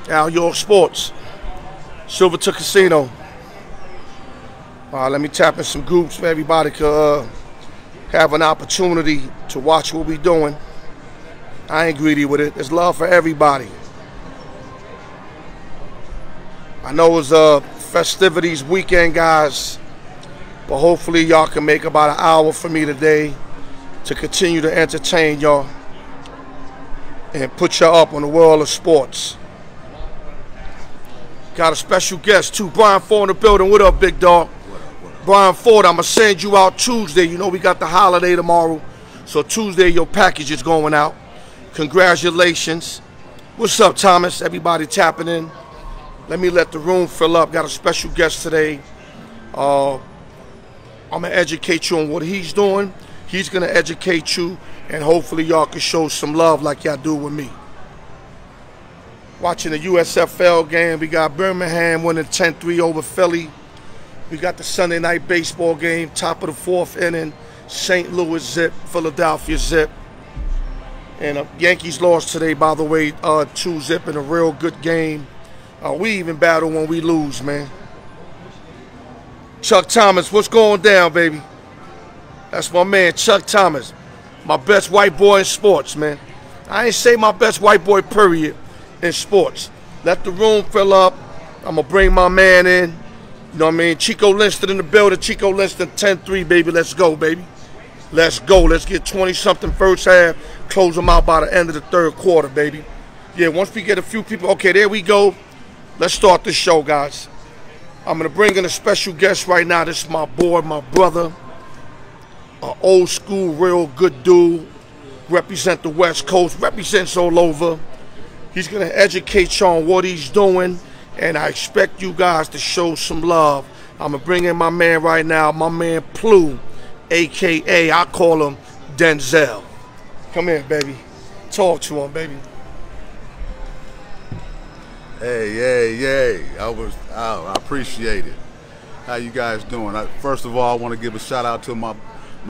ALYORK Sports, Silver to Casino. Let me tap in some groups where everybody could have an opportunity to watch what we doing. I ain't greedy with it. There's love for everybody. I know it's festivities weekend, guys, but hopefully y'all can make about an hour for me today to continue to entertain y'all and put y'all up on the world of sports. Got a special guest too, Brian Ford in the building. What up, big dog? Brian Ford, I'm going to send you out Tuesday. You know we got the holiday tomorrow. So Tuesday your package is going out. Congratulations. What's up, Thomas? Everybody tapping in. Let me let the room fill up. Got a special guest today. I'm going to educate you on what he's doing. He's going to educate you. And hopefully y'all can show some love like y'all do with me. Watching the USFL game. We got Birmingham winning 10-3 over Philly. We got the Sunday night baseball game, top of the fourth inning. St. Louis zip, Philadelphia zip. And Yankees lost today, by the way, 2-0 in a real good game. We even battle when we lose, man. Chuck Thomas, what's going down, baby? That's my man, Chuck Thomas. My best white boy in sports, man. I ain't say my best white boy, period, in sports. Let the room fill up. I'm going to bring my man in. You know what I mean? Chico Linston in the building. Chico Linston 10-3, baby. Let's go, baby. Let's go. Let's get 20-something first half. Close them out by the end of the third quarter, baby. Yeah, once we get a few people. Okay, there we go. Let's start the show, guys. I'm going to bring in a special guest right now. This is my boy, my brother. An old school, real good dude. Represent the West Coast. Represents all over. He's going to educate you on what he's doing. And I expect you guys to show some love. I'm going to bring in my man right now, my man Plu, a.k.a. I call him Denzel. Come here, baby. Talk to him, baby. Hey. I appreciate it. How you guys doing? First of all, I want to give a shout out to my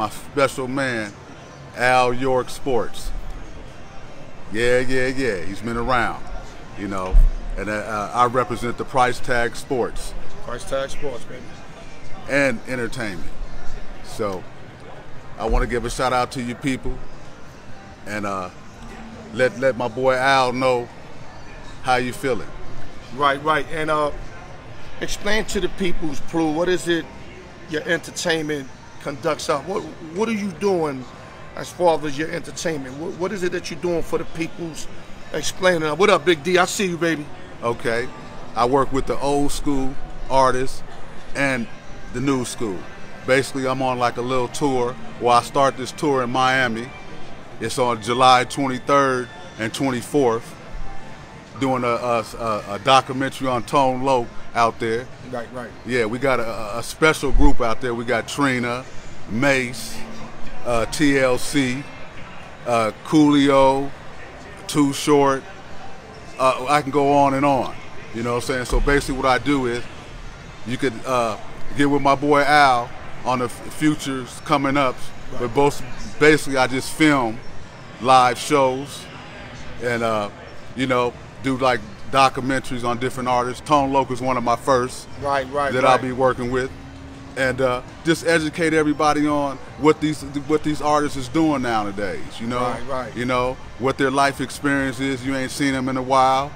special man, ALYORK Sports. Yeah. He's been around, you know. And I represent the Price Tag Sports. Price Tag Sports, baby. And entertainment. So I want to give a shout out to you people and let my boy Al know how you feeling. Right. And explain to the people's Plu, what is it your entertainment conducts up? What are you doing as far as your entertainment? What is it that you're doing for the people's? Explain it. What up, Big D? I see you, baby. Okay, I work with the old school artists and the new school. Basically, I'm on like a little tour. Well, I start this tour in Miami. It's on July 23rd and 24th. Doing a documentary on Tone Loc out there. Right. Yeah, we got a special group out there. We got Trina, Mace, TLC, Coolio, Too Short. I can go on and on, you know what I'm saying? So basically what I do is, you could get with my boy Al on the futures coming up, right. But basically I just film live shows and, you know, do like documentaries on different artists. Tone Loc is one of my first that I'll be working with. And just educate everybody on what these artists is doing nowadays, you know? Right. You know, what their life experience is. You ain't seen them in a while.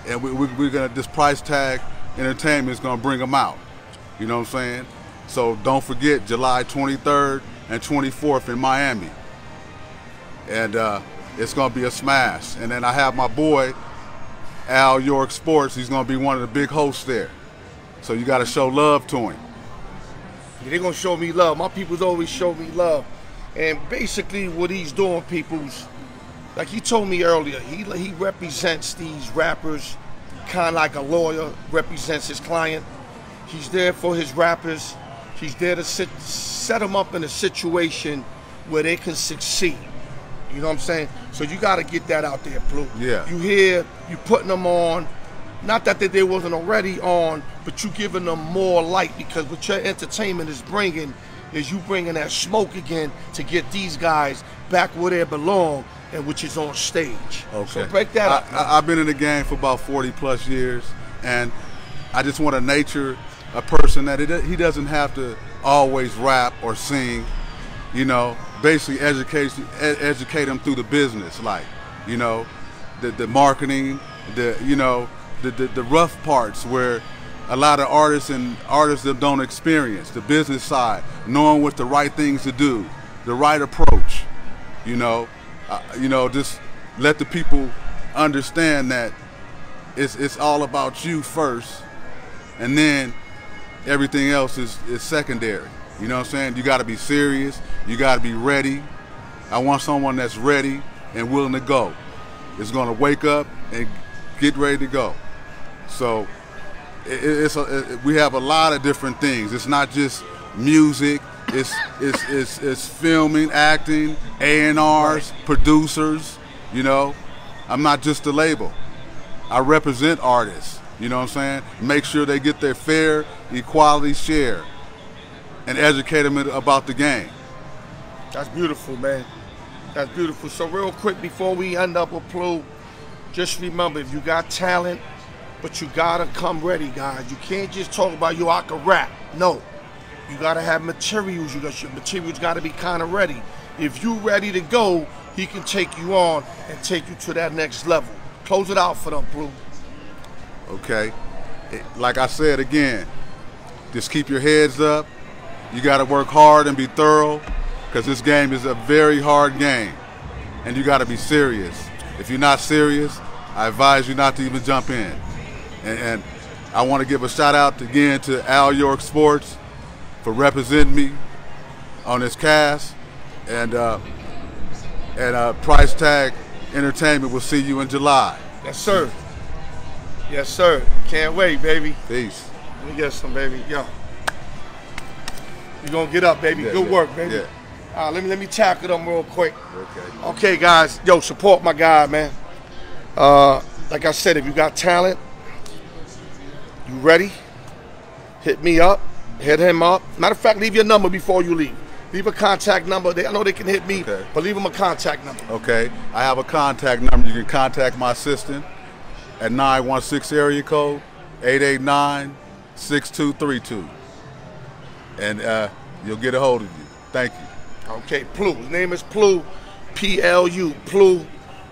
And we're going to, this Price Tag Entertainment is going to bring them out. You know what I'm saying? So don't forget, July 23rd and 24th in Miami. And it's going to be a smash. And then I have my boy, ALYORK Sports. He's going to be one of the big hosts there. So you got to show love to him. They're going to show me love. My people's always show me love. And basically what he's doing, people's, like he told me earlier, he represents these rappers kind of like a lawyer represents his client. He's there for his rappers. He's there to set them up in a situation where they can succeed. You know what I'm saying? So you got to get that out there, Plu. Yeah. You hear, you putting them on. Not that they wasn't already on, but you giving them more light, because what your entertainment is bringing is you bringing that smoke again to get these guys back where they belong, and which is on stage. Okay. So break that up. I've been in the game for about 40+ years, and I just want to nurture a person that he doesn't have to always rap or sing, you know, basically educate them through the business, like, you know, the marketing, the rough parts where a lot of artists that don't experience the business side, knowing what the right things to do, the right approach, just let the people understand that it's all about you first, and then everything else is secondary. You know what I'm saying? You got to be serious. You got to be ready. I want someone that's ready and willing to go. It's going to wake up and get ready to go. So we have a lot of different things. It's not just music. It's filming, acting, A&Rs, producers. You know, I'm not just a label. I represent artists. You know what I'm saying? Make sure they get their fair equality share and educate them about the game. That's beautiful, man. That's beautiful. So real quick before we end up with Plu, just remember, if you got talent, but you gotta come ready, guys. You can't just talk about, yo, I can rap. No. You gotta have materials. Your materials gotta be kind of ready. If you ready to go, he can take you on and take you to that next level. Close it out for them, Plu. Okay. Like I said again, just keep your heads up. You got to work hard and be thorough, because this game is a very hard game, and you got to be serious. If you're not serious, I advise you not to even jump in. And I want to give a shout out again to ALYORK Sports for representing me on this cast, and Price Tag Entertainment will see you in July. Yes, sir. Yes, sir. Can't wait, baby. Peace. Let me get some, baby. Yo. You're going to get up, baby. Yeah, Good yeah, work, baby. Yeah. Let me tackle them real quick. Okay. Okay, guys. Yo, support my guy, man. Like I said, if you got talent, you ready, hit me up, hit him up. Matter of fact, leave your number before you leave. Leave a contact number. I know they can hit me, okay, but leave them a contact number. Okay. I have a contact number. You can contact my assistant at 916 area code 889-6232. And you'll get a hold of you. Thank you. Okay, Plu. His name is Plu, P-L-U, Plu,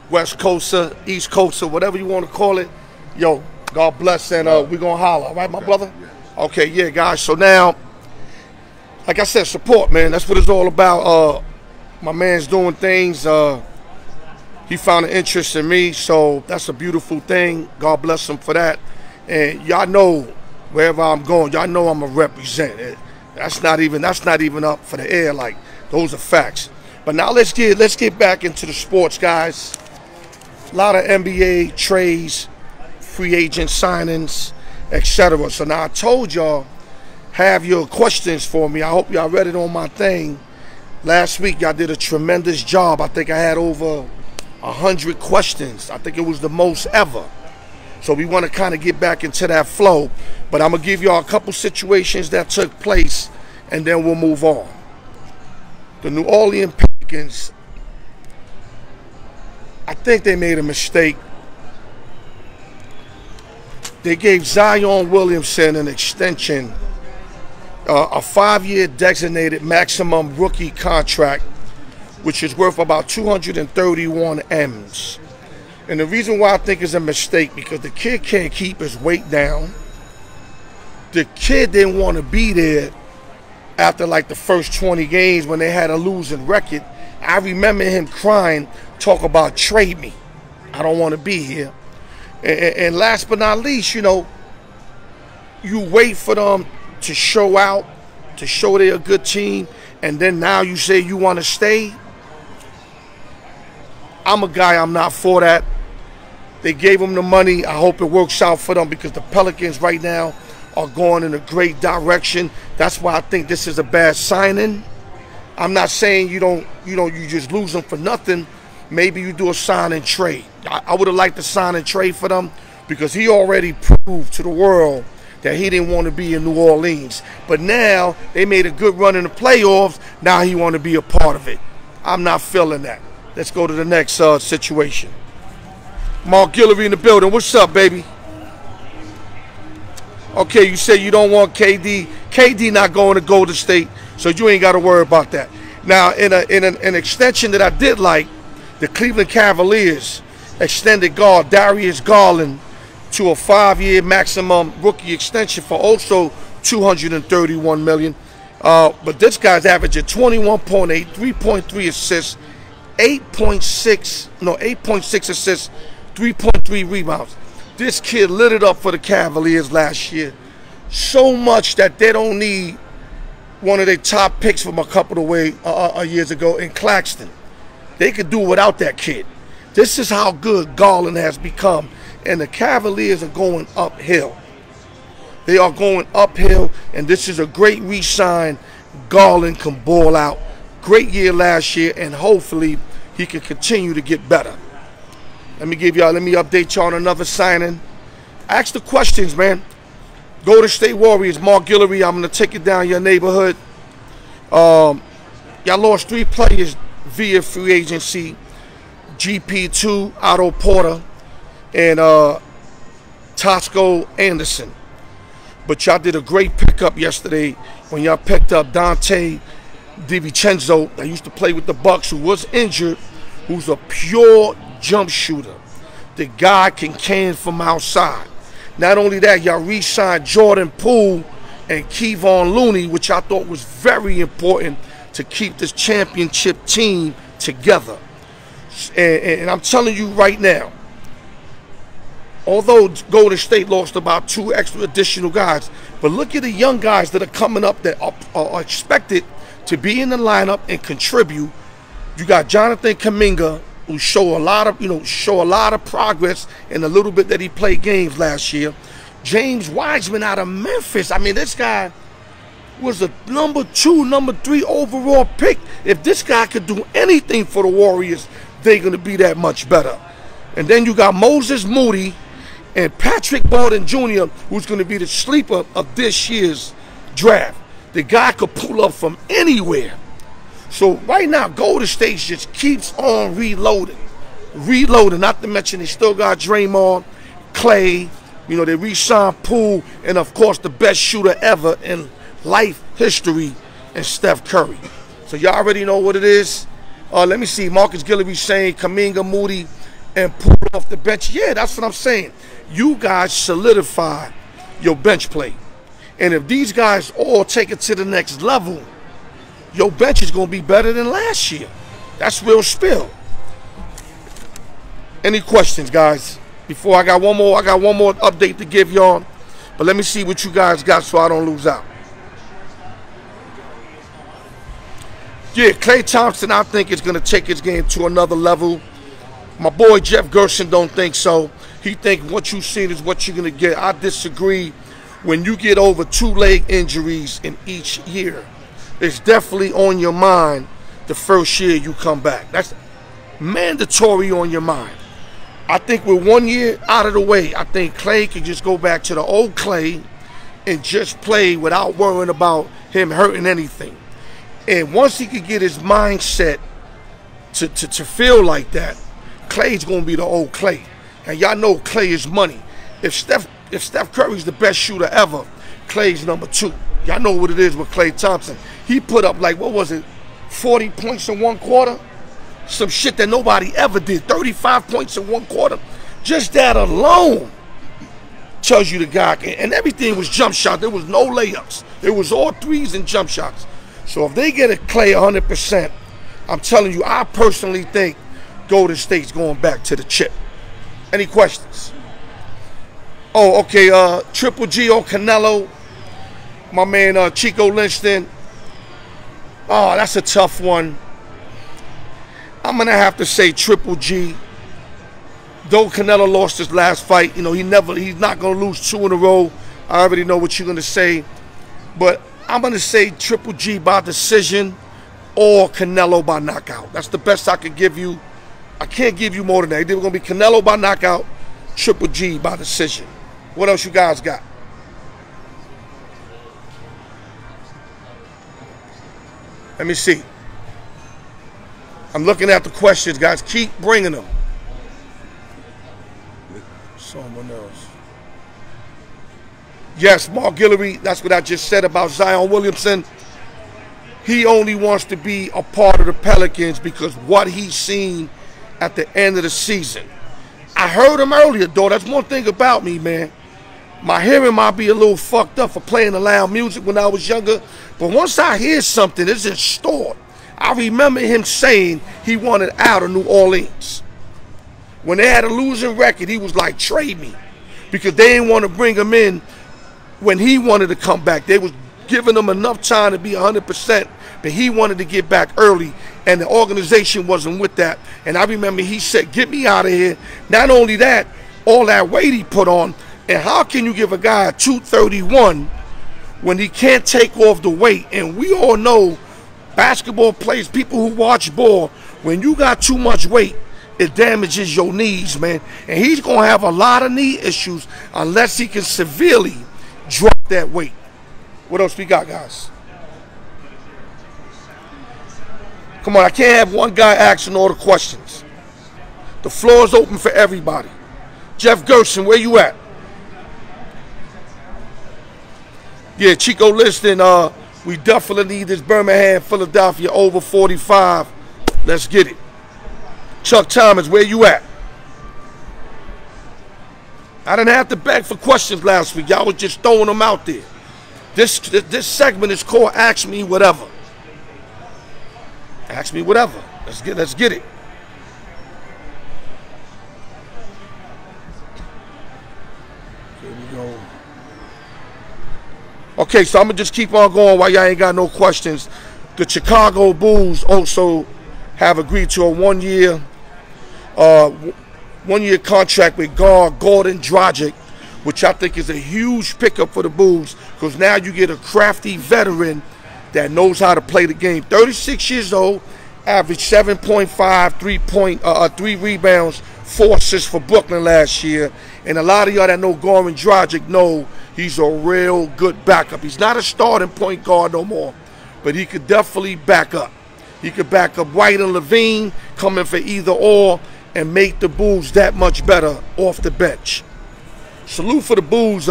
West Coaster, East Coaster, whatever you want to call it. Yo, God bless, and we're going to holler. All right, my brother? Yeah. Okay, yeah, guys. So now, like I said, support, man. That's what it's all about. My man's doing things. He found an interest in me, so that's a beautiful thing. God bless him for that. And y'all know, wherever I'm going, y'all know I'm a represent it. That's not even up for the air. Like, those are facts. But now let's get back into the sports, guys. A lot of NBA trades, free agent signings, etc. So now I told y'all, have your questions for me. I hope y'all read it on my thing. Last week y'all did a tremendous job. I think I had over 100 questions. I think it was the most ever. So we want to kind of get back into that flow. But I'm going to give y'all a couple situations that took place, and then we'll move on. The New Orleans Pelicans, I think they made a mistake. They gave Zion Williamson an extension, a 5-year designated maximum rookie contract, which is worth about 231 M's. And the reason why I think it's a mistake, because the kid can't keep his weight down. The kid didn't want to be there after like the first 20 games when they had a losing record. I remember him crying, talk about trade me. I don't want to be here. And last but not least, you know, you wait for them to show out, to show they're a good team, and then now you say you want to stay. I'm a guy, I'm not for that. They gave them the money. I hope it works out for them, because the Pelicans right now are going in a great direction. That's why I think this is a bad signing. I'm not saying you just lose them for nothing. Maybe you do a sign and trade. I would have liked to sign and trade for them, because he already proved to the world that he didn't want to be in New Orleans. But now they made a good run in the playoffs. Now he want to be a part of it. I'm not feeling that. Let's go to the next situation. Mark Guillory in the building. What's up, baby? Okay, you say you don't want KD. KD not going to Golden State, so you ain't got to worry about that. Now, in an extension that I did like, the Cleveland Cavaliers extended guard Darius Garland to a 5-year maximum rookie extension for also $231 million. But this guy's averaging 21.8, 3.3 assists, 8.6 assists, 3.3 rebounds. This kid lit it up for the Cavaliers last year. So much that they don't need one of their top picks from a couple of years ago in Claxton. They could do without that kid. This is how good Garland has become. And the Cavaliers are going uphill. They are going uphill, and this is a great re-sign. Garland can ball out. Great year last year, and hopefully he can continue to get better. Let me update y'all on another signing. Ask the questions, man. Golden State Warriors, Mark Guillory, I'm going to take it down your neighborhood. Y'all lost 3 players via free agency. GP2, Otto Porter, and Tosco Anderson. But y'all did a great pickup yesterday when y'all picked up Dante DiVincenzo, that used to play with the Bucks, who was injured, who's a pure jump shooter. The guy can from outside. Not only that, y'all re-signed Jordan Poole and Kevon Looney, which I thought was very important to keep this championship team together. And I'm telling you right now, although Golden State lost about 2 extra additional guys, but look at the young guys that are coming up that are expected to be in the lineup and contribute. You got Jonathan Kuminga, who show a lot of progress in the little bit that he played games last year. James Wiseman out of Memphis. I mean, this guy was a number 2, number 3 overall pick. If this guy could do anything for the Warriors, they're going to be that much better. And then you got Moses Moody and Patrick Baldwin Jr., who's going to be the sleeper of this year's draft. The guy could pull up from anywhere. So right now, Golden State just keeps on reloading. Not to mention they still got Draymond, Clay, they re-signed Poole, and of course the best shooter ever in life history, and Steph Curry. So y'all already know what it is. Let me see. Marcus Guillory saying Kuminga, Moody, and Poole off the bench. Yeah, that's what I'm saying. You guys solidify your bench play. And if these guys all take it to the next level, your bench is going to be better than last year. That's real spill. Any questions, guys? Before I got one more update to give y'all. But let me see what you guys got so I don't lose out. Yeah, Klay Thompson, I think, is going to take his game to another level. My boy Jeff Gerson don't think so. He think what you've seen is what you're going to get. I disagree. When you get over 2 leg injuries in each year, it's definitely on your mind the first year you come back. That's mandatory on your mind. I think with 1 year out of the way, I think Klay can just go back to the old Klay and just play without worrying about him hurting anything. And once he can get his mindset to feel like that, Klay's going to be the old Klay. And y'all know Klay is money. If Steph Curry's the best shooter ever, Klay's number 2. Y'all know what it is with Klay Thompson. He put up 40 points in 1 quarter? Some shit that nobody ever did. 35 points in 1 quarter. Just that alone tells you the guy can. And everything was jump shot. There was no layups. It was all threes and jump shots. So if they get a Klay 100%, I'm telling you, I personally think Golden State's going back to the chip. Any questions? Oh, okay. Triple G or Canelo. My man Chico Linston. Oh, that's a tough one. I'm going to have to say Triple G. Though Canelo lost his last fight, he's not going to lose 2 in a row. I already know what you're going to say. But I'm going to say Triple G by decision or Canelo by knockout. That's the best I could give you. I can't give you more than that. Either going to be Canelo by knockout, Triple G by decision. What else you guys got? Let me see. I'm looking at the questions, guys. Keep bringing them. Someone else. Yes, Mark Guillory, that's what I just said about Zion Williamson. He only wants to be a part of the Pelicans because what he's seen at the end of the season. I heard him earlier, though. That's one thing about me, man. My hearing might be a little fucked up for playing the loud music when I was younger, but once I hear something, it's in store. I remember him saying he wanted out of New Orleans. When they had a losing record, he was like, trade me, because they didn't want to bring him in when he wanted to come back. They was giving him enough time to be 100%, but he wanted to get back early, and the organization wasn't with that. And I remember he said, get me out of here. Not only that, all that weight he put on, and how can you give a guy a 231 when he can't take off the weight? And we all know basketball players, people who watch ball, when you got too much weight, it damages your knees, man. And he's going to have a lot of knee issues unless he can severely drop that weight. What else we got, guys? Come on, I can't have one guy asking all the questions. The floor is open for everybody. Jeff Gerson, where you at? Yeah, Chico Liston, we definitely need this Birmingham, Philadelphia over 45. Let's get it. Chuck Thomas, where you at? I didn't have to beg for questions last week. Y'all was just throwing them out there. This segment is called Ask Me Whatever. Ask me whatever. Let's get it. Here we go. Okay, so I'm gonna just keep on going while y'all ain't got no questions. The Chicago Bulls also have agreed to a one-year contract with guard Gordon Dragic, which I think is a huge pickup for the Bulls, because now you get a crafty veteran that knows how to play the game. 36 years old, averaged 7.5, 3 rebounds, 4 assists for Brooklyn last year. And a lot of y'all that know Gordon Dragic know he's a real good backup. He's not a starting point guard no more, but he could definitely back up. He could back up White and Levine, coming for either or, and make the Bulls that much better off the bench. Salute for the Bulls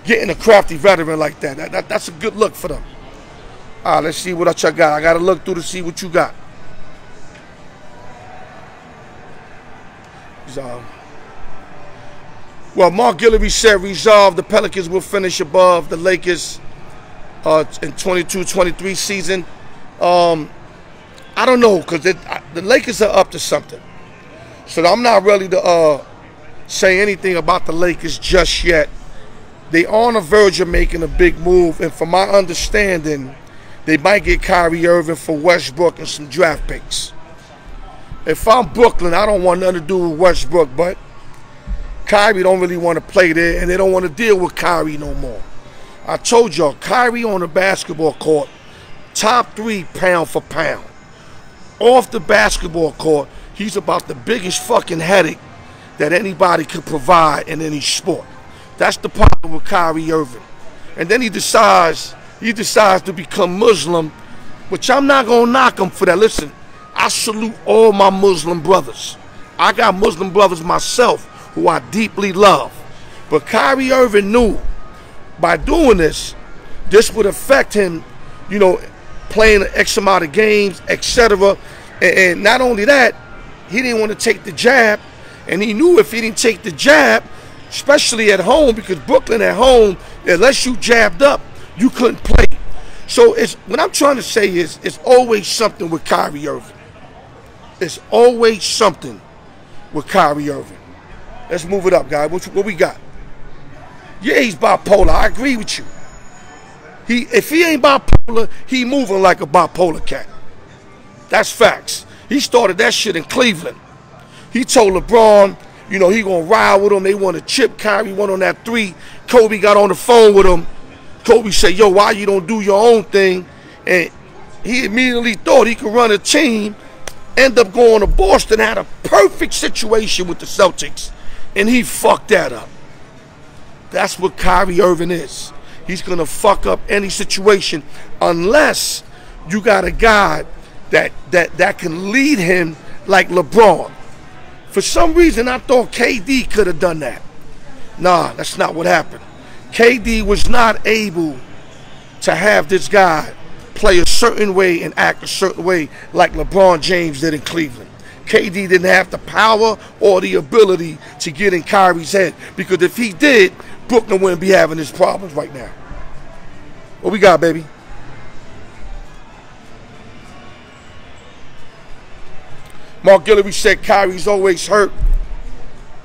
getting a crafty veteran like that. That's a good look for them. All right, let's see what else I got. I got to look through to see what you got. Well, Mark Guillory said resolved the Pelicans will finish above the Lakers in 22-23 season. I don't know, because the Lakers are up to something. So I'm not ready to say anything about the Lakers just yet. They are on the verge of making a big move, and from my understanding, they might get Kyrie Irving for Westbrook and some draft picks. If I'm Brooklyn, I don't want nothing to do with Westbrook, but Kyrie don't really want to play there, and they don't want to deal with Kyrie no more. I told y'all, Kyrie on the basketball court, top 3 pound for pound. Off the basketball court, he's about the biggest fucking headache that anybody could provide in any sport. That's the problem with Kyrie Irving. And then he decides to become Muslim, which I'm not going to knock him for that. Listen, I salute all my Muslim brothers. I got Muslim brothers myself who I deeply love. But Kyrie Irving knew by doing this would affect him, you know, playing X amount of games, etc. And not only that, he didn't want to take the jab. And he knew if he didn't take the jab, especially at home, because Brooklyn at home, unless you jabbed up, you couldn't play. So what I'm trying to say is it's always something with Kyrie Irving. It's always something with Kyrie Irving. Let's move it up, guys. What we got? Yeah, he's bipolar. I agree with you. If he ain't bipolar, he moving like a bipolar cat. That's facts. He started that shit in Cleveland. He told LeBron, you know, he gonna ride with him. They want to chip. Kyrie went on that 3. Kobe got on the phone with him. Kobe said, yo, why you don't do your own thing? And he immediately thought he could run a team, end up going to Boston, had a perfect situation with the Celtics, and he fucked that up. That's what Kyrie Irving is. He's going to fuck up any situation unless you got a guy that can lead him like LeBron. For some reason, I thought KD could have done that. Nah, that's not what happened. KD was not able to have this guy play a certain way and act a certain way like LeBron James did in Cleveland. KD didn't have the power or the ability to get in Kyrie's head, because if he did, Brooklyn wouldn't be having his problems right now. What we got, baby? Mark Guillory said Kyrie's always hurt.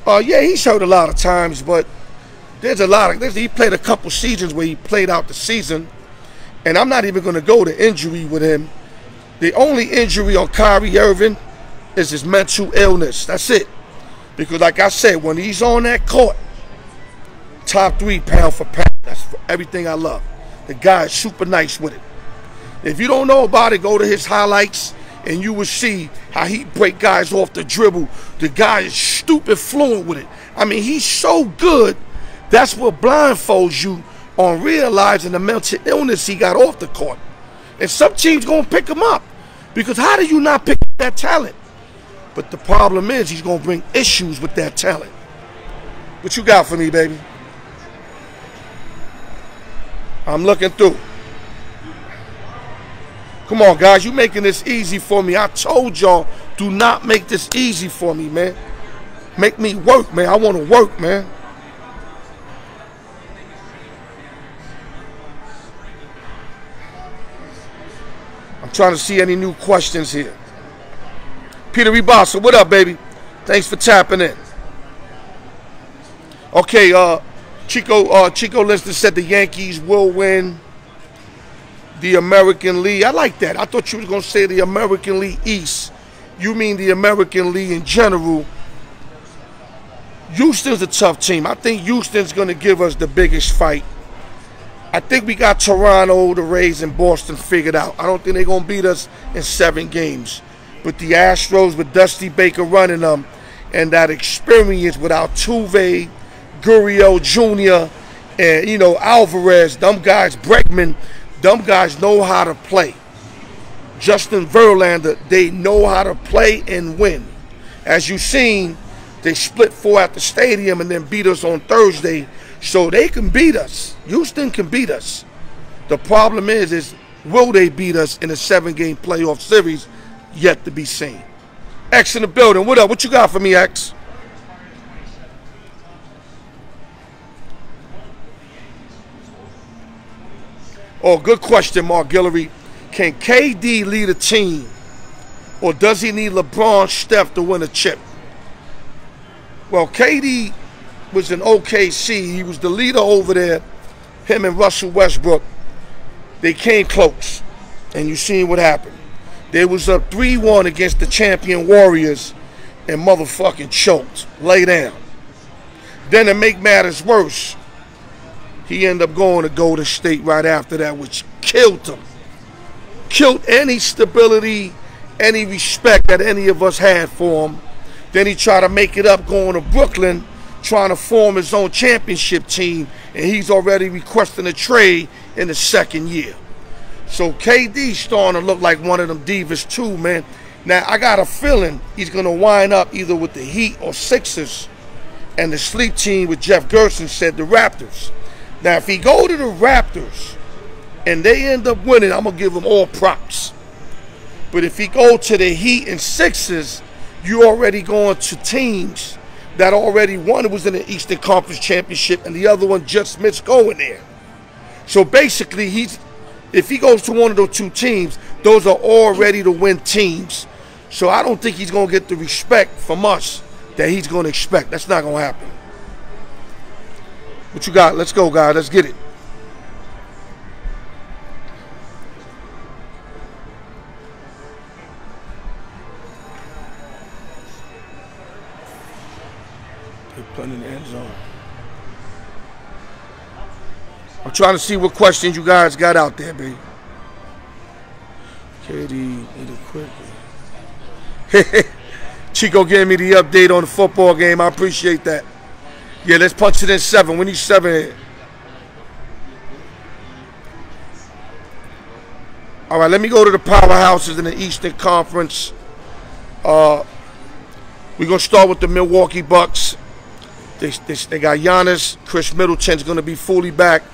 Yeah, he's hurt a lot of times, but there's a lot of, he played a couple seasons where he played out the season, and I'm not even going to go to injury with him. The only injury on Kyrie Irving is his mental illness. That's it. Because like I said, when he's on that court, top 3 pound for pound. That's everything I love. The guy is super nice with it. If you don't know about it, go to his highlights and you will see how he break guys off the dribble. The guy is stupid fluent with it. I mean, he's so good. That's what blindfolds you on realizing the mental illness he got off the court. And some teams gonna pick him up, because how do you not pick up that talent? But the problem is he's gonna bring issues with that talent. What you got for me, baby? I'm looking through. Come on, guys, you making this easy for me. I told y'all, do not make this easy for me, man. Make me work, man. I want to work, man. I'm trying to see any new questions here. Peter Rebassa, what up, baby? Thanks for tapping in. Okay, Chico Lister said the Yankees will win the American League. I like that. I thought you was going to say the American League East. You mean the American League in general. Houston's a tough team. I think Houston's going to give us the biggest fight. I think we got Toronto, the Rays, and Boston figured out. I don't think they're going to beat us in 7 games. But the Astros with Dusty Baker running them, and that experience without Altuve, Gurriel Jr., and, you know, Alvarez, them guys, Bregman, them guys know how to play. Justin Verlander, they know how to play and win. As you've seen, they split 4 at the stadium and then beat us on Thursday, so they can beat us. Houston can beat us. The problem is will they beat us in a 7-game playoff series? Yet to be seen. X in the building. What up? What you got for me, X? Oh, good question, Mark Guillory. Can KD lead a team, or does he need LeBron, Steph to win a chip? Well, KD was in OKC. He was the leader over there. Him and Russell Westbrook, they came close, and you seen what happened. They was up 3-1 against the champion Warriors and motherfucking choked. Lay down. Then to make matters worse, he ended up going to Golden State right after that, which killed him. Killed any stability, any respect that any of us had for him. Then he tried to make it up going to Brooklyn, trying to form his own championship team, and he's already requesting a trade in the 2nd year. So KD's starting to look like one of them divas too, man. Now, I got a feeling he's going to wind up either with the Heat or Sixers, and the sleep team with Jeff Gerson said the Raptors. Now, if he go to the Raptors and they end up winning, I'm going to give him all props. But if he go to the Heat and Sixers, you already going to teams that already one was in the Eastern Conference Championship and the other one just missed going there. So basically, if he goes to one of those 2 teams, those are all ready to win teams. So I don't think he's going to get the respect from us that he's going to expect. That's not going to happen. What you got? Let's go, guys. Let's get it. They're playing in the end zone. I'm trying to see what questions you guys got out there, baby. KD did it quickly. Chico gave me the update on the football game. I appreciate that. Yeah, let's punch it in 7. We need 7 here. All right, let me go to the powerhouses in the Eastern Conference. We're going to start with the Milwaukee Bucks. They got Giannis. Chris Middleton's going to be fully back.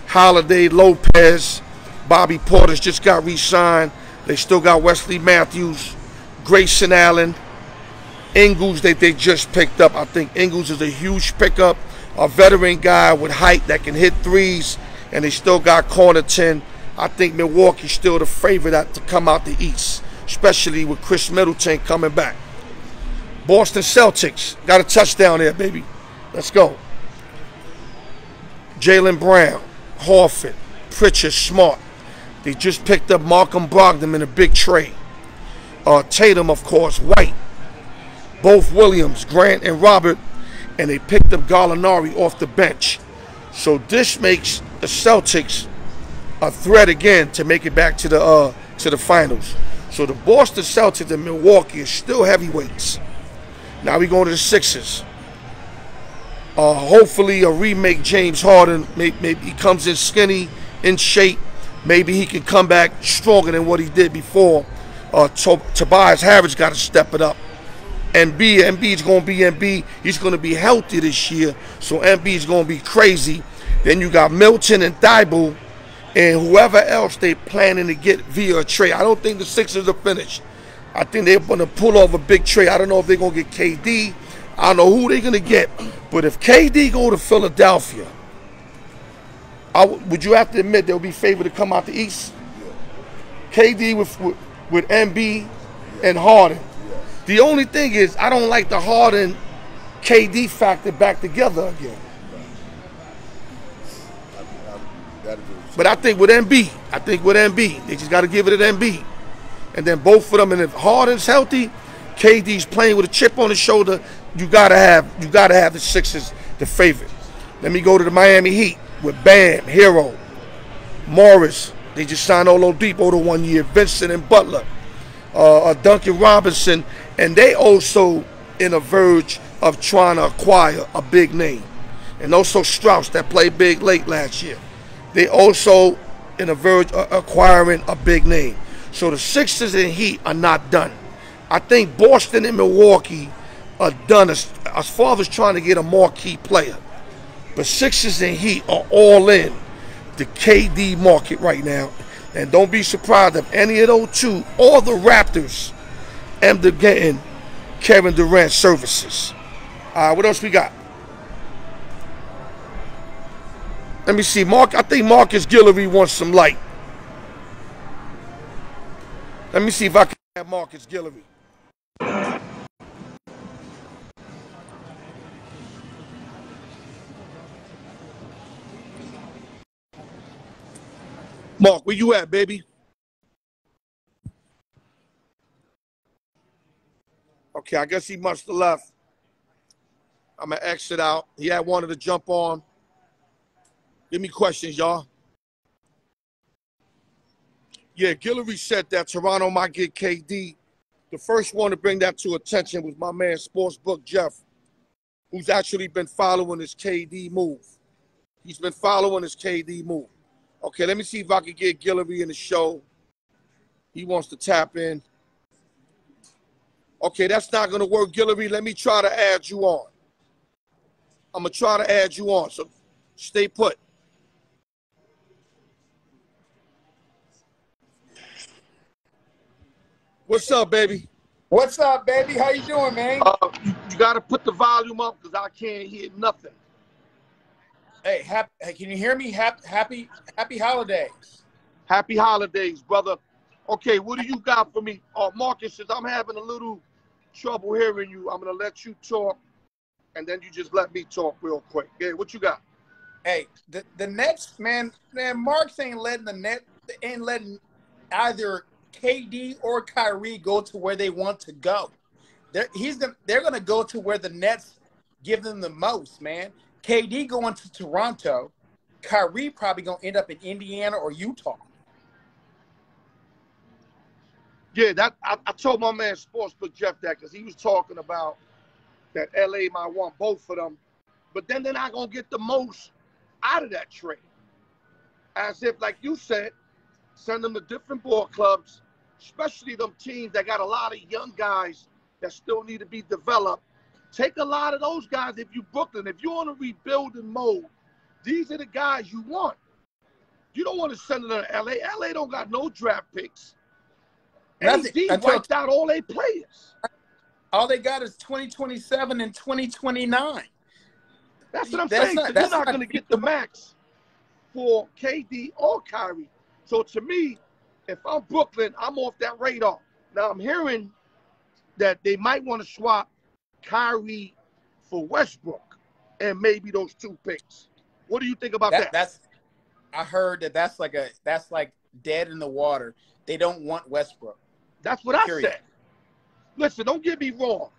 Holiday, Lopez, Bobby Portis just got re-signed. They still got Wesley Matthews, Grayson Allen, Ingles that they just picked up. I think Ingles is a huge pickup, a veteran guy with height that can hit threes, and they still got Connaughton. I think Milwaukee's still the favorite to come out the East, especially with Chris Middleton coming back. Boston Celtics got a touchdown there, baby. Let's go. Jaylen Brown, Horford, Pritchard, Smart. They just picked up Malcolm Brogdon in a big trade. Tatum, of course, White. Both Williams, Grant, and Robert. And they picked up Gallinari off the bench. So this makes the Celtics a threat again to make it back to the finals. So the Boston Celtics and Milwaukee are still heavyweights. Now we go to the Sixers. Hopefully a remake James Harden. Maybe he comes in skinny, in shape. Maybe he can come back stronger than what he did before. Tobias Harris got to step it up. Embiid's going to be Embiid. He's going to be healthy this year. So Embiid's going to be crazy. Then you got Milton and Thibault and whoever else they planning to get via a trade. I don't think the Sixers are finished. I think they're going to pull off a big trade. I don't know if they're going to get KD. I don't know who they're going to get. But if KD go to Philadelphia, would you have to admit they'll be favored to come out the East? KD with MB and Harden. The only thing is I don't like the Harden KD factor back together again. But I think with MB, they just got to give it at MB. And then both of them, and if Harden's healthy, KD's playing with a chip on his shoulder, you gotta have the Sixers the favorite. Let me go to the Miami Heat with Bam, Hero, Morris. They just signed Oladipo to 1 year. Vincent and Butler, Duncan Robinson, and they also in a verge of trying to acquire a big name. And also Strauss that played big late last year. They also in a verge of acquiring a big name. So the Sixers and Heat are not done. I think Boston and Milwaukee are done as far as trying to get a marquee player. But Sixers and Heat are all in the KD market right now. And don't be surprised if any of those two or the Raptors end up getting Kevin Durant services. What else we got? Let me see. I think Marcus Guillory wants some light. Let me see if I can have Marcus Guillory. Mark, where you at, baby? Okay, I guess he must have left. I'm going to exit out. He had wanted to jump on. Give me questions, y'all. Yeah, Guillory said that Toronto might get KD. The first one to bring that to attention was my man Sportsbook Jeff, who's actually been following his KD move. He's been following his KD move. Okay, let me see if I can get Guillory in the show. He wants to tap in. Okay, that's not going to work, Guillory. Let me try to add you on. I'm going to try to add you on, so stay put. What's up, baby? What's up, baby? How you doing, man? You got to put the volume up because I can't hear nothing. Hey, can you hear me? Happy holidays. Happy holidays, brother. Okay, what do you got for me? Marcus, since I'm having a little trouble hearing you, I'm going to let you talk, and then you just let me talk real quick. Yeah, what you got? Hey, the Nets, man, Marks ain't letting either KD or Kyrie go to where they want to go. They're going to go to where the Nets give them the most, man. KD going to Toronto. Kyrie probably going to end up in Indiana or Utah. Yeah, I told my man Sportsbook Jeff that because he was talking about that LA might want both of them. But then they're not going to get the most out of that trade. As if, like you said, Send them to different ball clubs, especially them teams that got a lot of young guys that still need to be developed. Take a lot of those guys if you Brooklyn. If you're on a rebuilding mode, these are the guys you want. You don't want to send them to LA. LA don't got no draft picks. AD wiped out all their players. All they got is 2027 and 2029. That's what I'm saying. You're not going to get the max for KD or Kyrie. So to me, if I'm Brooklyn, I'm off that radar. Now I'm hearing that they might want to swap Kyrie for Westbrook and maybe those 2 picks. What do you think about that? I heard that's like dead in the water. They don't want Westbrook. That's what I said. Listen, don't get me wrong.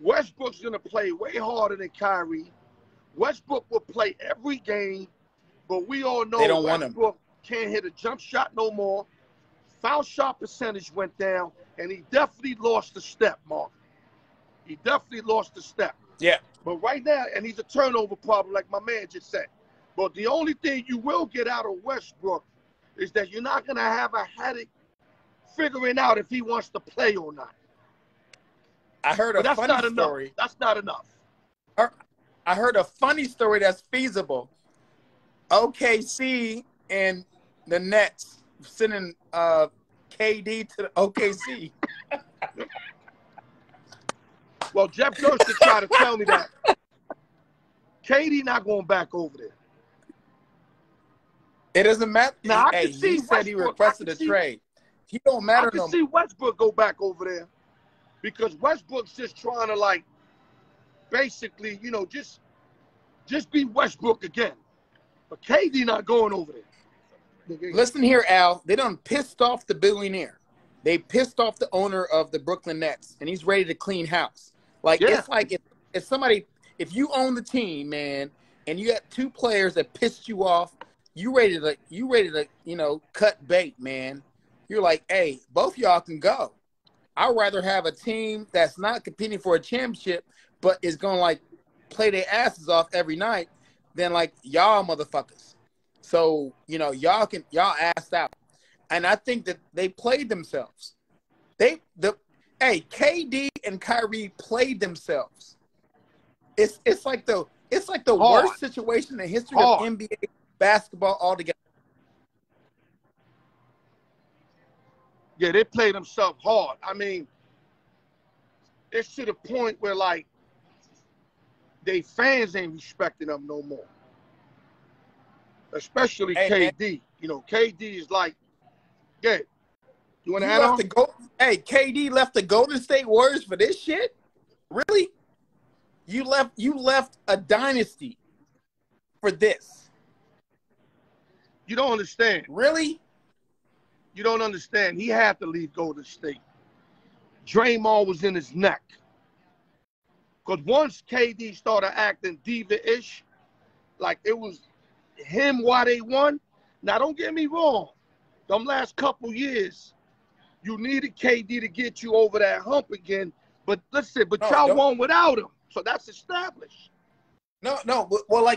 Westbrook's going to play way harder than Kyrie. Westbrook will play every game, but we all know they don't Westbrook want him. Can't hit a jump shot no more. Foul shot percentage went down, and he definitely lost a step, Mark. He definitely lost a step. Yeah. But right now, and he's a turnover problem, like my man just said. But the only thing you will get out of Westbrook is that you're not going to have a headache figuring out if he wants to play or not. I heard a funny story. That's not enough. I heard a funny story that's feasible. OKC and the Nets sending KD to the OKC. Well, Jeff Gerster tried to tell me that KD not going back over there. It doesn't matter. Now, he said he requested a trade. He don't matter no more. I can see Westbrook go back over there because Westbrook's just trying to, basically, just be Westbrook again. But KD not going over there. Listen here, Al. They done pissed off the billionaire. They pissed off the owner of the Brooklyn Nets, and he's ready to clean house. It's like if somebody, if you own the team, man, and you got 2 players that pissed you off, you ready to cut bait, man. You're like, hey, both y'all can go. I'd rather have a team that's not competing for a championship, but is gonna play their asses off every night than y'all motherfuckers. So, y'all assed out. And I think that they played themselves. KD and Kyrie played themselves. It's like the worst situation in the history of NBA basketball altogether. Yeah, they played themselves hard. I mean, it's to the point where they fans ain't respecting them no more. Especially KD. KD is yeah. You want to add on? KD left the Golden State Warriors for this shit? Really? You left a dynasty for this. You don't understand. Really? You don't understand. He had to leave Golden State. Draymond was in his neck. Because once KD started acting diva-ish, it was him why they won. Now, don't get me wrong. Them last couple years, you needed KD to get you over that hump again. But listen, y'all won without him. So that's established. No. Well,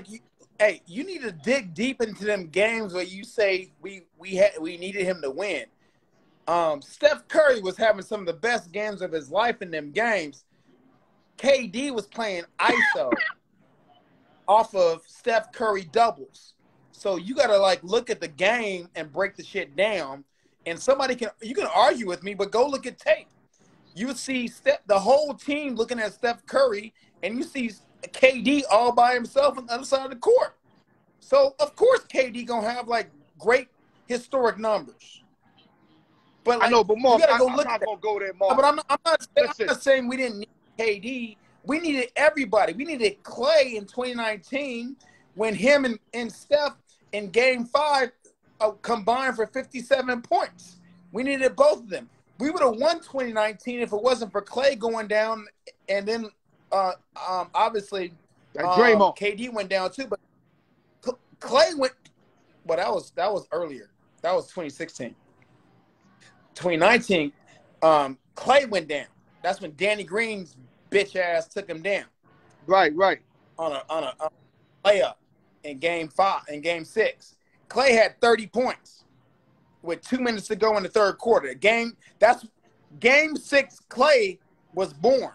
you need to dig deep into them games where you say we needed him to win. Steph Curry was having some of the best games of his life in them games. KD was playing ISO off of Steph Curry doubles. So you got to look at the game and break the shit down. And you can argue with me, but go look at tape. You would see the whole team looking at Steph Curry, and you see KD all by himself on the other side of the court. So of course KD gonna have great historic numbers. But I know, but Mark, I'm not gonna go there, Mark. But I'm not saying we didn't need KD. We needed everybody. We needed Clay in 2019 when him and Steph in Game 5 combined for 57 points. We needed both of them. We would have won 2019 if it wasn't for Clay going down, and then obviously Draymond. KD went down too. But Clay went. Well, that was earlier. That was 2016. 2019, Clay went down. That's when Danny Green's bitch ass took him down. Right. On a layup in Game 6. Clay had 30 points. with 2 minutes to go in the third quarter. That's game 6. Clay was born,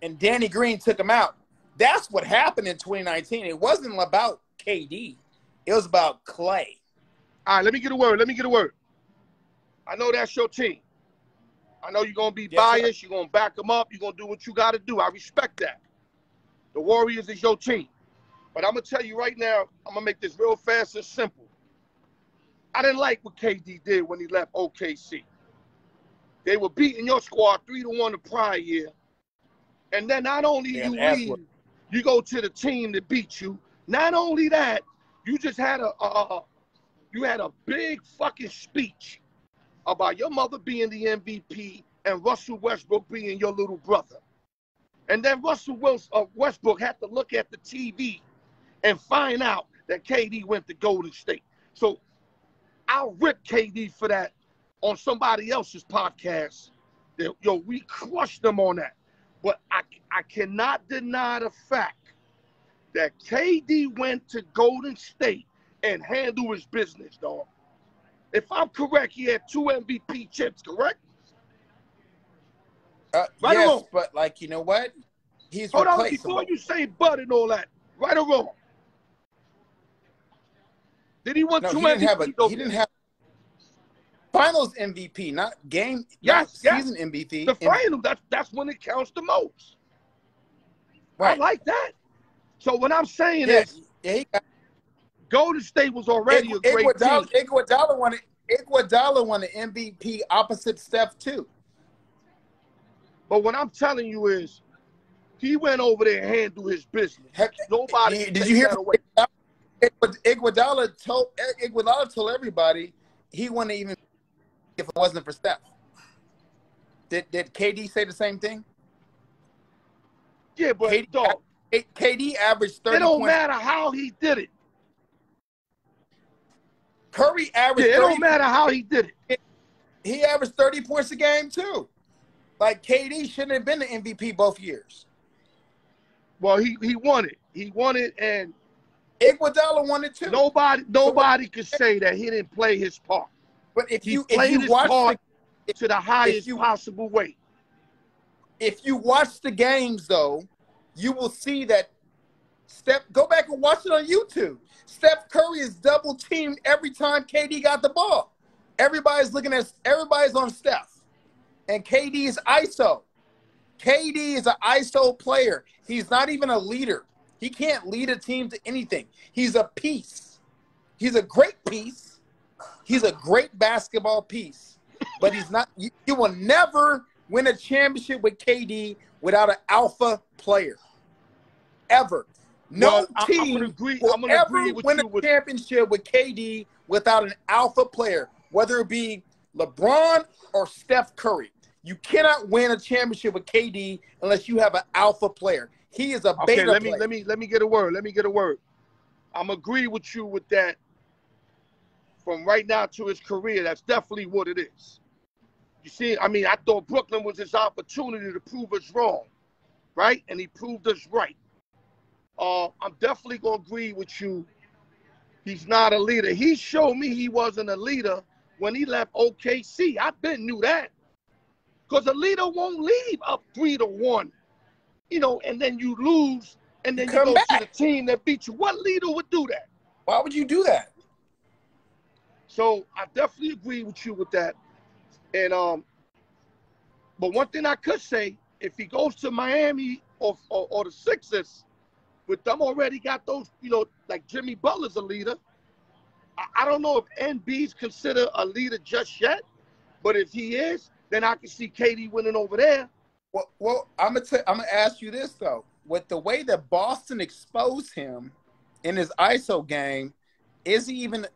and Danny Green took him out. That's what happened in 2019. It wasn't about KD. It was about Clay. All right, let me get a word. I know that's your team. I know you're going to be biased. You're going to back them up. You're going to do what you got to do. I respect that. The Warriors is your team. But I'm going to tell you right now, I'm going to make this real fast and simple. I didn't like what KD did when he left OKC. They were beating your squad 3-1 the prior year. And then not only you leave, you go to the team that beat you. Not only that, you just had a big fucking speech about your mother being the MVP and Russell Westbrook being your little brother. And then Russell Westbrook had to look at the TV and find out that KD went to Golden State. So I'll rip KD for that on somebody else's podcast. Yo, we crushed them on that. But I cannot deny the fact that KD went to Golden State and handled his business, dog. If I'm correct, he had 2 MVP chips, correct? Right or wrong? But like, you know what? He's Hold on, replaceable. before you say but and all that, right or wrong? Did he win 2 MVP? He didn't have Finals MVP, not game. Yes, not season MVP. The final, that's when it counts the most. Right. I like that. So what I'm saying is, Golden State was already a great team. Iguodala won the MVP opposite Steph too. But what I'm telling you is, he went over there and handled his business. Nobody did you hear? Iguodala told everybody he wouldn't even if it wasn't for Steph. Did KD say the same thing? Yeah, but KD averaged 30 It don't points. matter how he did it. Curry averaged. It don't matter how he did it. He averaged 30 points a game too. Like KD shouldn't have been the MVP both years. Well, he won it. He won it, and Iguodala won it too. Nobody could say that he didn't play his part. But if you watch to the highest possible way. If you watch the games, though, you will see that go back and watch it on YouTube. Steph Curry is double teamed every time KD got the ball. Everybody's on Steph. And KD is ISO. KD is an ISO player. He's not even a leader. He can't lead a team to anything. He's a piece. He's a great piece. He's a great basketball piece. But he's not. You will never win a championship with KD without an alpha player. Ever. No team will ever win a championship with KD without an alpha player, whether it be LeBron or Steph Curry. You cannot win a championship with KD unless you have an alpha player. He is a beta player. Let me get a word. I'm agree with you with that. From right now to his career, that's definitely what it is. You see, I mean, I thought Brooklyn was his opportunity to prove us wrong, right? And he proved us right. I'm definitely going to agree with you. He's not a leader. He showed me he wasn't a leader when he left OKC. I knew that. Because a leader won't leave up 3-1, and then you lose, and then you go to the team that beat you. What leader would do that? Why would you do that? So I definitely agree with you with that. And but one thing I could say, if he goes to Miami or the Sixers, with them already got those, like Jimmy Butler's a leader. I don't know if NB's considered a leader just yet, but if he is, then I can see KD winning over there. Well, I'm gonna ask you this though: with the way that Boston exposed him in his ISO game, is he even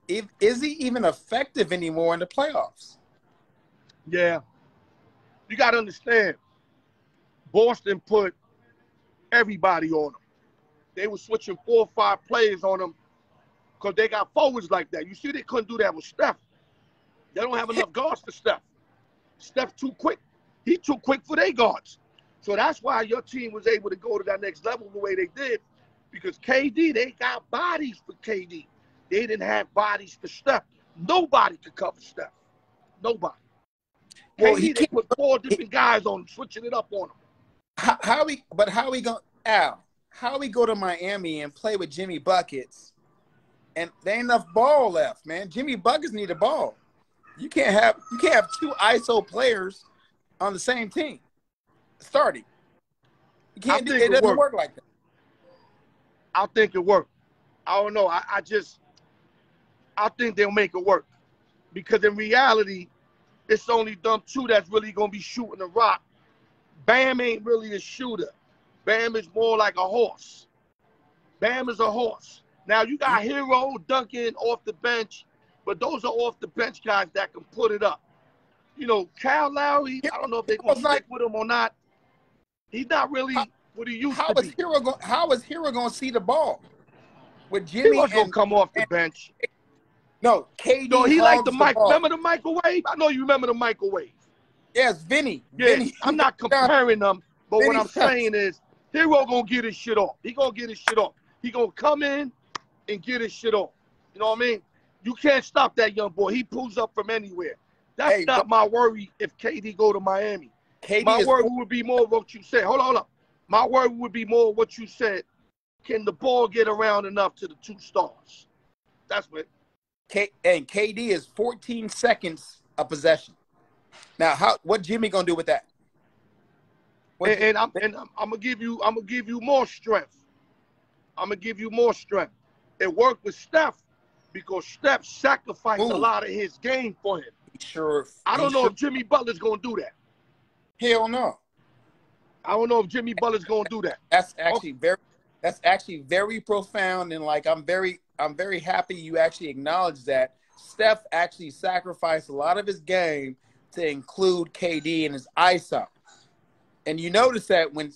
effective anymore in the playoffs? Yeah, you got to understand. Boston put everybody on him. They were switching 4 or 5 players on him because they got forwards like that. You see, they couldn't do that with Steph. They don't have enough guards for Steph. Steph too quick. He too quick for their guards. So that's why your team was able to go to that next level the way they did, because KD, they got bodies for KD. They didn't have bodies for Steph. Nobody could cover Steph. Nobody. Well, KD, they put 4 different guys on him, switching it up on him. How we going, Al? How we go to Miami and play with Jimmy Buckets, and there ain't enough ball left, man. Jimmy Buckets need a ball. You can't have 2 ISO players on the same team starting. You can't do it. Doesn't work like that. I think it worked. I don't know. I think they'll make it work, because in reality, it's only them 2 that's really gonna be shooting the rock. Bam ain't really a shooter. Bam is more like a horse. Bam is a horse. Now you got Hero, Duncan off the bench, but those are off the bench guys that can put it up. You know, Kyle Lowry, I don't know if they're gonna stick with him or not. He's not really what he used to be. How is Hero gonna see the ball with Jimmy? He gonna come off the bench. No, KD. No, he like the mic. Remember the microwave? I know you remember the microwave. Yes, Vinny. Yeah, Vinny. I'm not comparing them, but Vinny, what I'm saying is, Hero gonna get his shit off. He gonna get his shit off. He gonna come in and get his shit off. You know what I mean? You can't stop that young boy. He pulls up from anywhere. That's not my worry if KD go to Miami. My worry would be more what you said. Hold on. My worry would be more what you said. Can the ball get around enough to the 2 stars? That's what. And KD is 14 seconds of possession. Now, what Jimmy gonna do with that? And I'm gonna give you more strength. I'm gonna give you more strength. It worked with Steph because Steph sacrificed a lot of his game for him. Sure. I don't know if Jimmy Butler's gonna do that. Hell no. I don't know if Jimmy Butler's gonna do that. That's actually very profound, and like I'm very happy you actually acknowledge that Steph actually sacrificed a lot of his game to include KD in his ISO. And you notice that when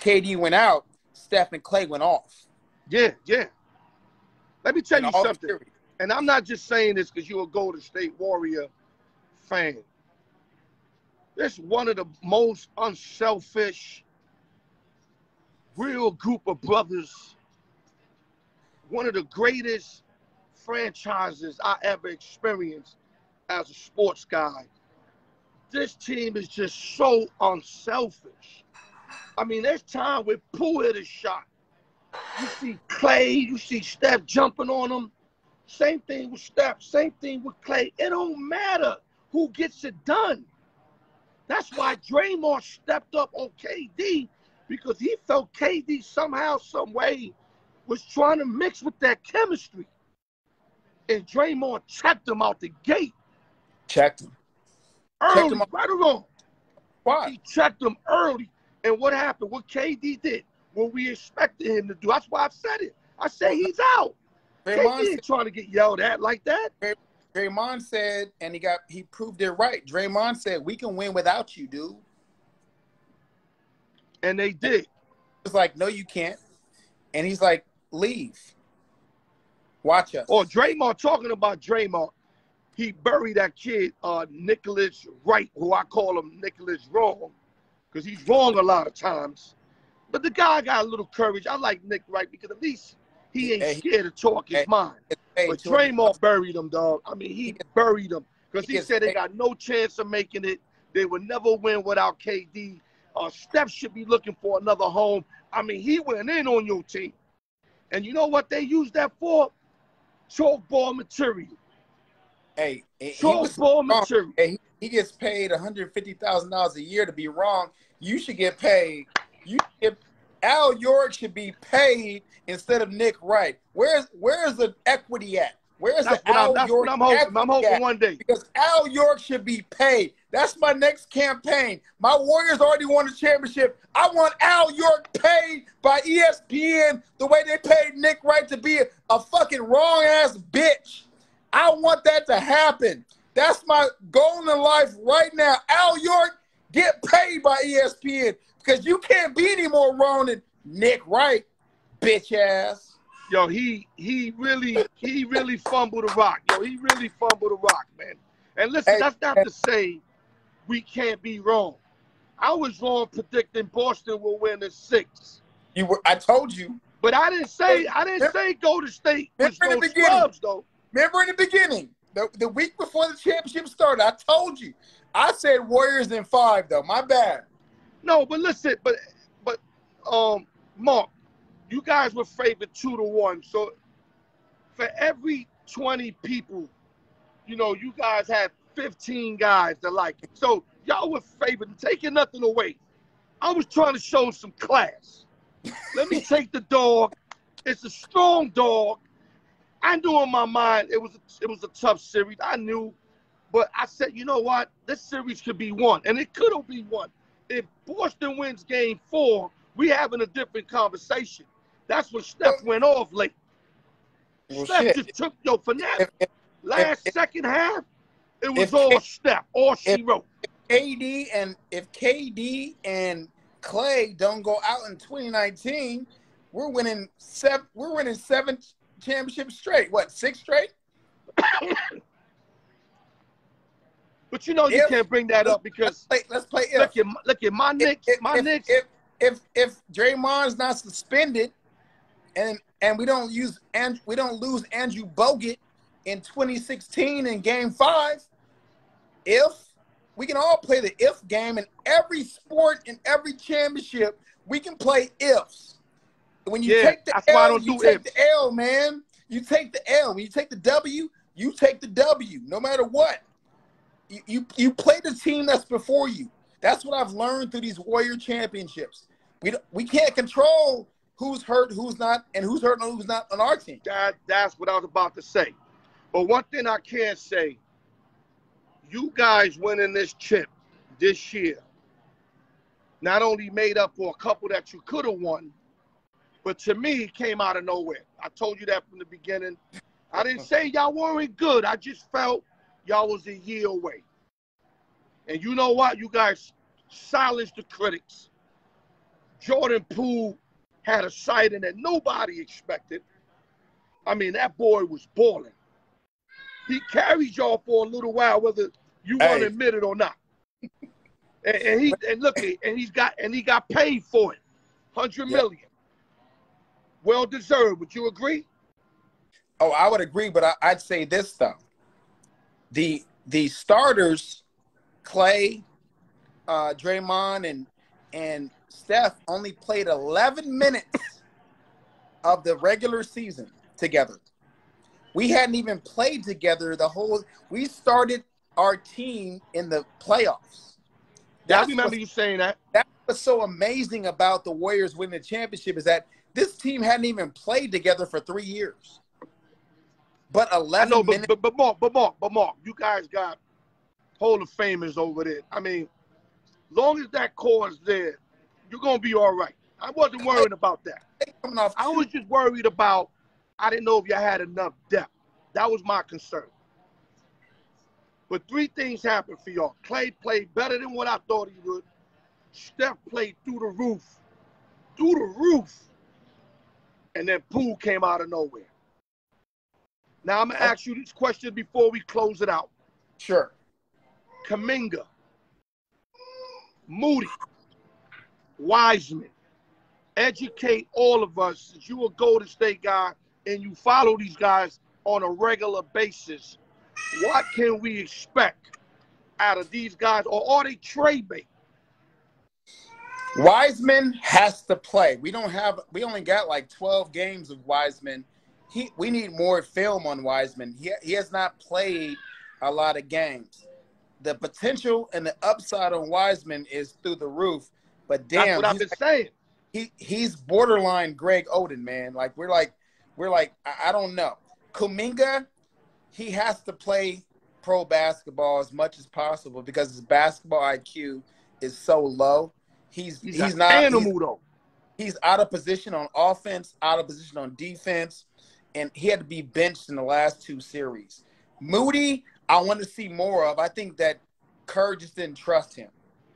KD went out, Steph and Clay went off. Yeah. Let me tell you something. And I'm not just saying this because you're a Golden State Warrior fan. This is one of the most unselfish, real group of brothers. One of the greatest franchises I ever experienced as a sports guy. This team is just so unselfish. I mean, there's time where Pooh hit a shot. You see Clay, you see Steph jumping on him. Same thing with Steph, same thing with Clay. It don't matter who gets it done. That's why Draymond stepped up on KD, because he felt KD somehow, some way was trying to mix with that chemistry. And Draymond checked him out the gate. Checked him. Early, right or wrong. Why? He checked him early. And what happened? What KD did, what we expected him to do. That's why I said it. I said he's out. KD ain't trying to get yelled at like that. Draymond said, and he proved it right. Draymond said, we can win without you, dude. And they did. It's like, no, you can't. And he's like, leave. Watch us. Or Draymond, talking about Draymond, he buried that kid, Nicholas Wright, who I call him Nicholas Wrong, because he's wrong a lot of times. But the guy got a little courage. I like Nick Wright because at least he ain't scared to talk his mind. But Draymond buried him, dog. I mean, he buried him because he said they got no chance of making it. They would never win without KD. Steph should be looking for another home. I mean, he went in on your team. And you know what they used that for? Chalkball material. Hey, chalkball material. Hey, he gets paid $150,000 a year to be wrong. You should get paid. ALYORK should be paid instead of Nick Wright. Where's the equity at? Where's the ALYORK? I'm hoping one day. Because ALYORK should be paid. That's my next campaign. My Warriors already won the championship. I want ALYORK paid by ESPN the way they paid Nick Wright to be a fucking wrong-ass bitch. I want that to happen. That's my goal in life right now. ALYORK, get paid by ESPN because you can't be any more wrong than Nick Wright, bitch ass. Yo, he really fumbled the rock. Yo, he really fumbled the rock, man. And listen, that's not to say we can't be wrong. I was wrong predicting Boston will win in 6. I told you. But I didn't say Golden State was no scrubs, though. Remember in the beginning, The week before the championship started, I told you. I said Warriors in 5, though. My bad. No, but listen, but Mark, you guys were favored 2-1. So for every 20 people, you guys had 15 guys that like it. So y'all were favored, taking nothing away. I was trying to show some class. Let me take the dog. It's a strong dog. I knew in my mind it was a tough series. I knew, but I said, you know what? This series could be won, and it could have been won. If Boston wins Game 4, we having a different conversation. That's when Steph went off late. Well, Steph just took second half. It was all Steph, all she wrote. If KD and Clay don't go out in 2019, we're winning 7 championships straight. What, 6 straight? But you can't bring that up because let's play if. Look at my Knicks. If Draymond's not suspended and we don't lose Andrew Bogut in 2016 in Game 5, if we can all play the if game in every sport, in every championship, we can play ifs. When you take the L, you take the L, man. You take the L. When you take the W, you take the W, no matter what. You play the team that's before you. That's what I've learned through these Warrior championships. We can't control who's hurt, who's not, and who's hurt and who's not on our team. That's what I was about to say. But one thing I can say, you guys winning this chip this year not only made up for a couple that you could have won, but to me, it came out of nowhere. I told you that from the beginning. I didn't say y'all weren't good. I just felt y'all was a year away. And you know what? You guys silenced the critics. Jordan Poole had a sighting that nobody expected. I mean, that boy was balling. He carried y'all for a little while, whether you want to admit it or not. and he got paid for it. $100 million. Well deserved. Would you agree? Oh, I would agree, but I'd say this though. The starters, Clay, Draymond, and Steph only played 11 minutes of the regular season together. We hadn't even played together we started our team in the playoffs. I remember you saying that. That's what's so amazing about the Warriors winning the championship is that this team hadn't even played together for 3 years. But 11 minutes. But Mark, you guys got Hall of Famers over there. I mean, long as that core is there, you're going to be all right. I wasn't worried about that. I was just worried about, I didn't know if you had enough depth. That was my concern. But 3 things happened for y'all. Clay played better than what I thought he would. Steph played through the roof. And then Poole came out of nowhere. Now, I'm going to ask you this question before we close it out. Sure. Kuminga, Moody, Wiseman, educate all of us, since you're a Golden State guy and you follow these guys on a regular basis. What can we expect out of these guys, or are they trade bait? Wiseman has to play. We only got like 12 games of Wiseman. We need more film on Wiseman. He has not played a lot of games. The potential and the upside on Wiseman is through the roof. But damn, that's what I've been saying. He's borderline Greg Oden, man. We're like I don't know. Kuminga, he has to play pro basketball as much as possible because his basketball IQ is so low. He's not animal though. He's out of position on offense, out of position on defense, and he had to be benched in the last 2 series. Moody, I want to see more of. I think that Kerr just didn't trust him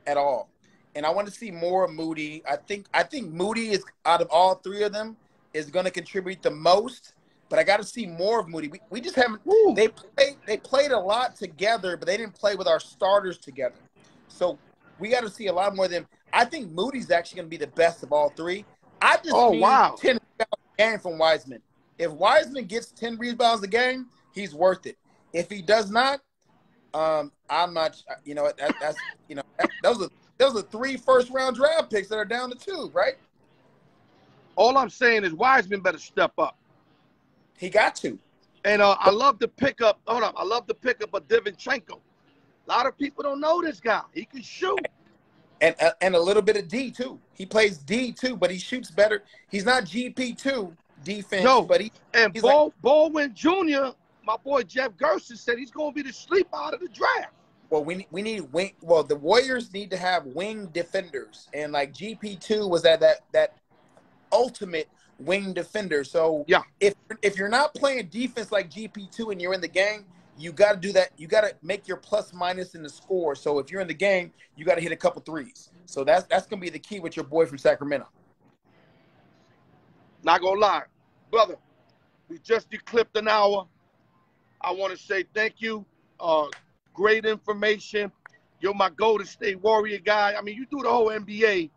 at all. And I want to see more of Moody. I think Moody is, out of all 3 of them, is going to contribute the most. But I got to see more of Moody. We just haven't. They played a lot together, but they didn't play with our starters together. So we got to see a lot more of them. I think Moody's actually going to be the best of all 3. I just need 10 rebounds a game from Wiseman. If Wiseman gets 10 rebounds a game, he's worth it. If he does not, I'm not. You know, that's you know, those are 3 first-round draft picks that are down to 2, right? All I'm saying is Wiseman better step up. He got to. And I love the pickup. Hold on, I love the pickup of Divinchenko. A lot of people don't know this guy. He can shoot. And a little bit of D too. He plays D too, but he shoots better. He's not GP2 defense, but he's like, Baldwin Jr., my boy Jeff Gerson said he's going to be the sleep out of the draft. Well, we need wing. Well, the Warriors need to have wing defenders, and like GP2 was that ultimate wing defender. So yeah, if you're not playing defense like GP2 and you're in the game, you got to do that. You got to make your plus minus in the score. So if you're in the game, you got to hit a couple threes. So that's going to be the key with your boy from Sacramento. Not going to lie. Brother, we just eclipsed an hour. I want to say thank you. Great information. You're my Golden State Warrior guy. I mean, you do the whole NBA.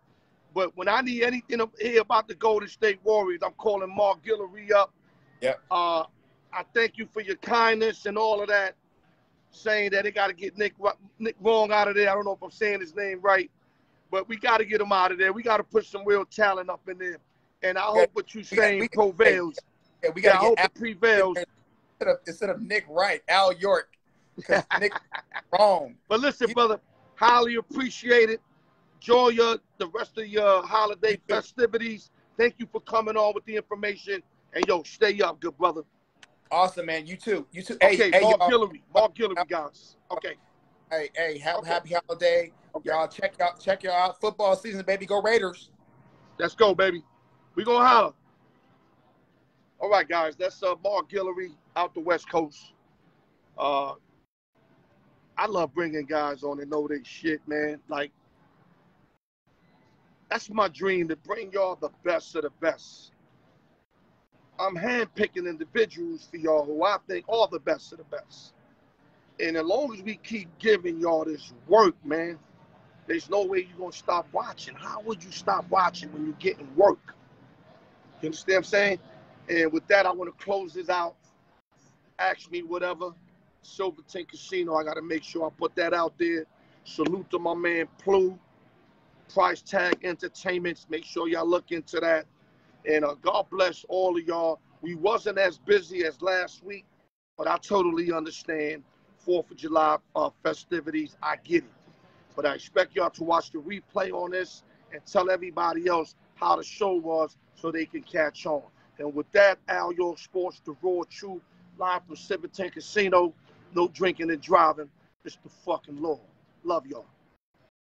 But when I need anything to hear about the Golden State Warriors, I'm calling Mark Guillory up. Yeah. I thank you for your kindness and all of that, saying that they got to get Nick Wrong out of there. I don't know if I'm saying his name right, but we got to get him out of there. We got to put some real talent up in there. And I hope what you're saying prevails. Yeah, we got to hope it prevails. Instead of Nick Wright, ALYORK, because Nick wrong. But listen, brother, highly appreciate it. Enjoy the rest of your holiday festivities. Thank you for coming on with the information. And, yo, stay up, good brother. Awesome, man. You too. You too. Okay, hey, Mark Guillory, guys. Okay. Hey, happy holiday. Okay. Y'all check y'all out. Football season, baby. Go Raiders. Let's go, baby. We gonna holler. All right, guys. That's Mark Guillory out the West Coast. I love bringing guys on that know their shit, man. Like, that's my dream, to bring y'all the best of the best. I'm handpicking individuals for y'all who I think are the best of the best. And as long as we keep giving y'all this work, man, there's no way you're going to stop watching. How would you stop watching when you're getting work? You understand what I'm saying? And with that, I want to close this out. Ask me whatever. Silverton Casino, I got to make sure I put that out there. Salute to my man Plu. Price Tag Entertainments. Make sure y'all look into that. And God bless all of y'all. We wasn't as busy as last week, but I totally understand 4th of July festivities. I get it. But I expect y'all to watch the replay on this and tell everybody else how the show was so they can catch on. And with that, ALYORK Sports, the raw truth, live from Silverton Casino. No drinking and driving. It's the fucking law. Love y'all.